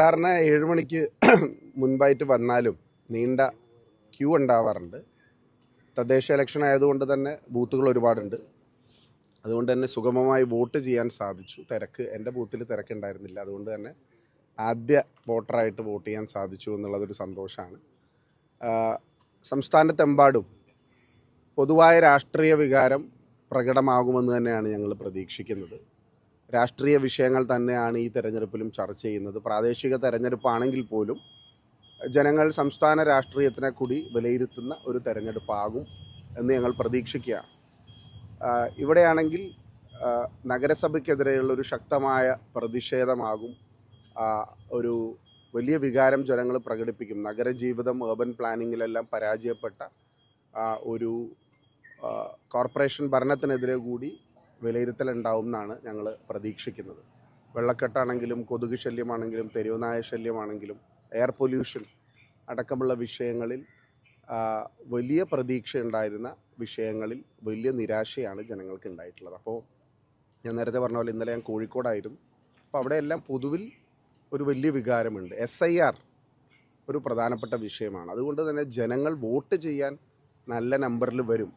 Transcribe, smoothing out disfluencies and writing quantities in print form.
സാധാരണ 7 മണിക്ക് മുൻപായിട്ട് വന്നാലും നീണ്ട ക്യൂ ഉണ്ടാവാറുണ്ട്. തദ്ദേശ ഇലക്ഷൻ ആയതുകൊണ്ട് തന്നെ ബൂത്തുകൾ ഒരുപാടുണ്ട്. അതുകൊണ്ട് തന്നെ സുഗമമായി വോട്ട് ചെയ്യാൻ സാധിച്ചു. എൻ്റെ ബൂത്തിൽ തിരക്കുണ്ടായിരുന്നില്ല. അതുകൊണ്ട് തന്നെ ആദ്യ വോട്ടറായിട്ട് വോട്ട് ചെയ്യാൻ സാധിച്ചു എന്നുള്ളതൊരു സന്തോഷമാണ്. സംസ്ഥാനത്തെമ്പാടും പൊതുവായ രാഷ്ട്രീയ വികാരം പ്രകടമാകുമെന്ന് തന്നെയാണ് ഞങ്ങൾ പ്രതീക്ഷിക്കുന്നത്. രാഷ്ട്രീയ വിഷയങ്ങൾ തന്നെയാണ് ഈ തെരഞ്ഞെടുപ്പിലും ചർച്ച ചെയ്യുന്നത്. പ്രാദേശിക തെരഞ്ഞെടുപ്പാണെങ്കിൽ പോലും ജനങ്ങൾ സംസ്ഥാന രാഷ്ട്രീയത്തിനെ കൂടി വിലയിരുത്തുന്ന ഒരു തെരഞ്ഞെടുപ്പാകും എന്ന് ഞങ്ങൾ പ്രതീക്ഷിക്കുകയാണ്. ഇവിടെയാണെങ്കിൽ നഗരസഭയ്ക്കെതിരെയുള്ള ഒരു ശക്തമായ പ്രതിഷേധമാകും. ഒരു വലിയ വികാരം ജനങ്ങൾ പ്രകടിപ്പിക്കും. നഗരജീവിതം ഏർബൻ പ്ലാനിങ്ങിലെല്ലാം പരാജയപ്പെട്ട ഒരു കോർപ്പറേഷൻ ഭരണത്തിനെതിരെ കൂടി വിലയിരുത്തലുണ്ടാവും എന്നാണ് ഞങ്ങൾ പ്രതീക്ഷിക്കുന്നത്. വെള്ളക്കെട്ടാണെങ്കിലും കൊതുക് ശല്യമാണെങ്കിലും തെരുവുനായ ശല്യമാണെങ്കിലും എയർ പൊല്യൂഷൻ അടക്കമുള്ള വിഷയങ്ങളിൽ വലിയ പ്രതീക്ഷയുണ്ടായിരുന്ന വിഷയങ്ങളിൽ വലിയ നിരാശയാണ് ജനങ്ങൾക്ക് ഉണ്ടായിട്ടുള്ളത്. അപ്പോൾ ഞാൻ നേരത്തെ പറഞ്ഞ പോലെ ഇന്നലെ ഞാൻ കോഴിക്കോടായിരുന്നു. അപ്പോൾ അവിടെയെല്ലാം പൊതുവിൽ ഒരു വലിയ വികാരമുണ്ട്. SIR ഒരു പ്രധാനപ്പെട്ട വിഷയമാണ്. അതുകൊണ്ട് തന്നെ ജനങ്ങൾ വോട്ട് ചെയ്യാൻ നല്ല നമ്പറിൽ വരും.